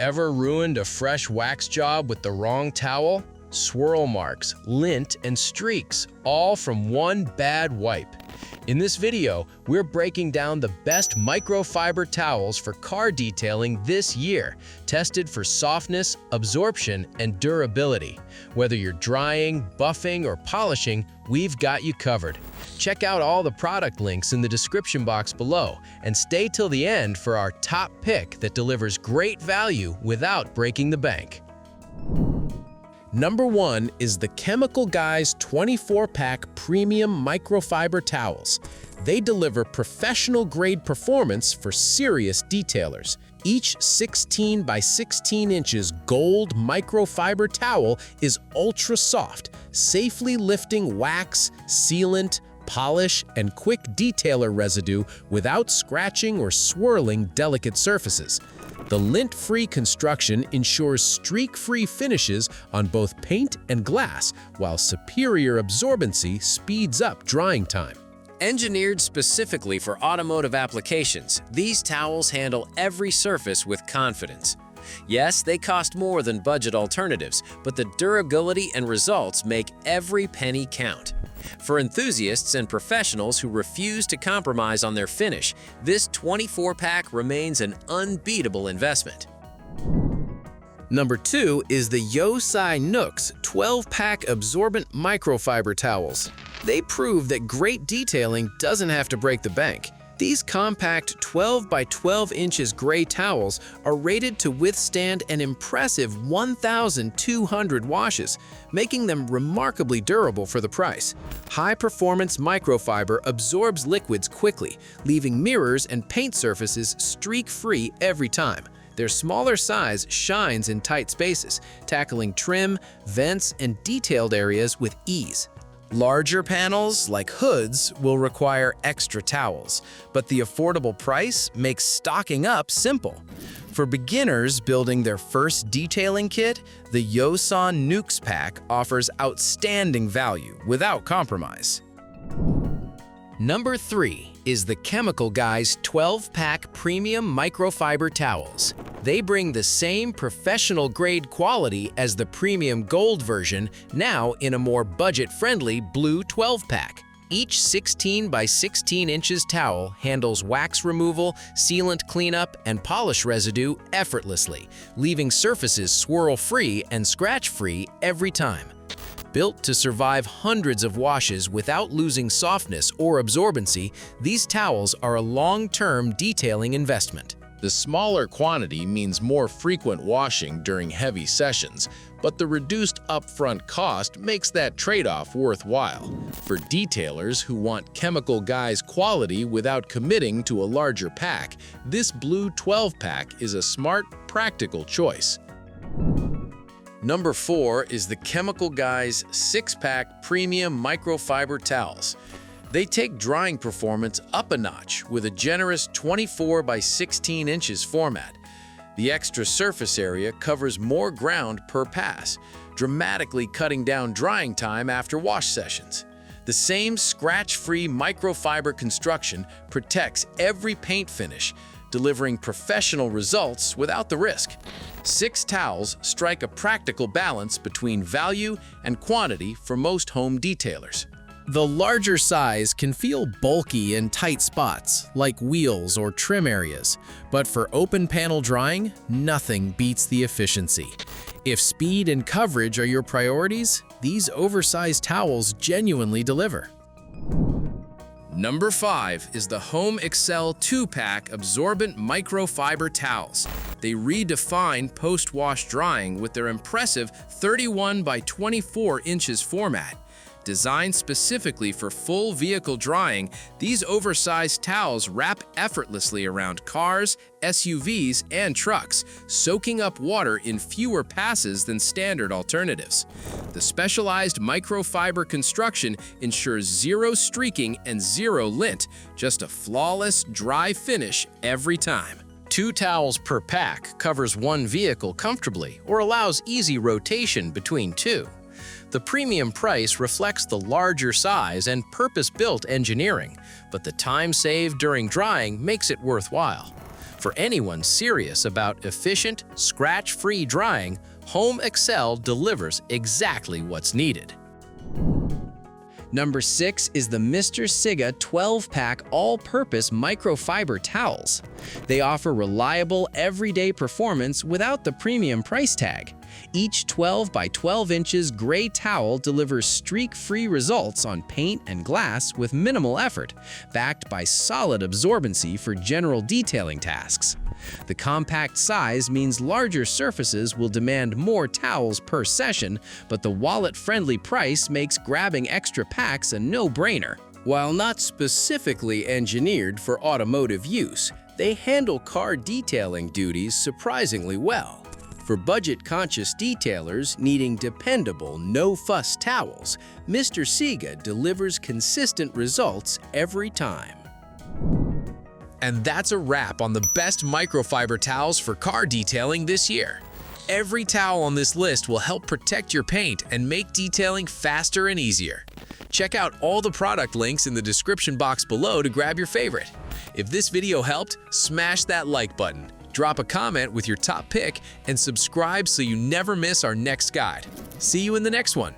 Ever ruined a fresh wax job with the wrong towel? Swirl marks, lint, and streaks, all from one bad wipe. In this video, we're breaking down the best microfiber towels for car detailing this year, tested for softness, absorption, and durability. Whether you're drying, buffing, or polishing, we've got you covered. Check out all the product links in the description box below, and stay till the end for our top pick that delivers great value without breaking the bank. Number 1 is the Chemical Guys 24-pack premium microfiber towels. They deliver professional-grade performance for serious detailers. Each 16 by 16 inches gold microfiber towel is ultra-soft, safely lifting wax, sealant, polish, and quick detailer residue without scratching or swirling delicate surfaces. The lint-free construction ensures streak-free finishes on both paint and glass, while superior absorbency speeds up drying time. Engineered specifically for automotive applications, these towels handle every surface with confidence. Yes, they cost more than budget alternatives, but the durability and results make every penny count. For enthusiasts and professionals who refuse to compromise on their finish, this 24-pack remains an unbeatable investment. Number 2 is the USANooks 12-pack absorbent microfiber towels. They prove that great detailing doesn't have to break the bank. These compact 12 by 12 inches gray towels are rated to withstand an impressive 1,200 washes, making them remarkably durable for the price. High-performance microfiber absorbs liquids quickly, leaving mirrors and paint surfaces streak-free every time. Their smaller size shines in tight spaces, tackling trim, vents, and detailed areas with ease. Larger panels, like hoods, will require extra towels, but the affordable price makes stocking up simple. For beginners building their first detailing kit, the USANooks pack offers outstanding value without compromise. Number 3 is the Chemical Guys 12-pack premium microfiber towels. They bring the same professional-grade quality as the premium gold version, now in a more budget-friendly blue 12-pack. Each 16 by 16 inches towel handles wax removal, sealant cleanup, and polish residue effortlessly, leaving surfaces swirl-free and scratch-free every time. Built to survive hundreds of washes without losing softness or absorbency, these towels are a long-term detailing investment. The smaller quantity means more frequent washing during heavy sessions, but the reduced upfront cost makes that trade-off worthwhile. For detailers who want Chemical Guys quality without committing to a larger pack, this blue 12-pack is a smart, practical choice. Number 4 is the Chemical Guys 6-pack premium microfiber towels. They take drying performance up a notch with a generous 24 by 16 inches format. The extra surface area covers more ground per pass, dramatically cutting down drying time after wash sessions. The same scratch-free microfiber construction protects every paint finish, delivering professional results without the risk. 6 towels strike a practical balance between value and quantity for most home detailers. The larger size can feel bulky in tight spots, like wheels or trim areas, but for open panel drying, nothing beats the efficiency. If speed and coverage are your priorities, these oversized towels genuinely deliver. Number 5 is the HomExcel 2-pack absorbent microfiber towels. They redefine post-wash drying with their impressive 31 by 24 inches format. Designed specifically for full vehicle drying, these oversized towels wrap effortlessly around cars, SUVs, and trucks, soaking up water in fewer passes than standard alternatives. The specialized microfiber construction ensures zero streaking and zero lint, just a flawless, dry finish every time. 2 towels per pack covers one vehicle comfortably or allows easy rotation between 2. The premium price reflects the larger size and purpose-built engineering, but the time saved during drying makes it worthwhile. For anyone serious about efficient, scratch-free drying, HomExcel delivers exactly what's needed. Number 6 is the Mr. Siga 12-pack all-purpose microfiber towels. They offer reliable, everyday performance without the premium price tag. Each 12 by 12 inches gray towel delivers streak-free results on paint and glass with minimal effort, backed by solid absorbency for general detailing tasks. The compact size means larger surfaces will demand more towels per session, but the wallet-friendly price makes grabbing extra packs a no-brainer. While not specifically engineered for automotive use, they handle car detailing duties surprisingly well. For budget-conscious detailers needing dependable, no-fuss towels, Mr. Siga delivers consistent results every time. And that's a wrap on the best microfiber towels for car detailing this year. Every towel on this list will help protect your paint and make detailing faster and easier. Check out all the product links in the description box below to grab your favorite. If this video helped, smash that like button, drop a comment with your top pick, and subscribe so you never miss our next guide. See you in the next one.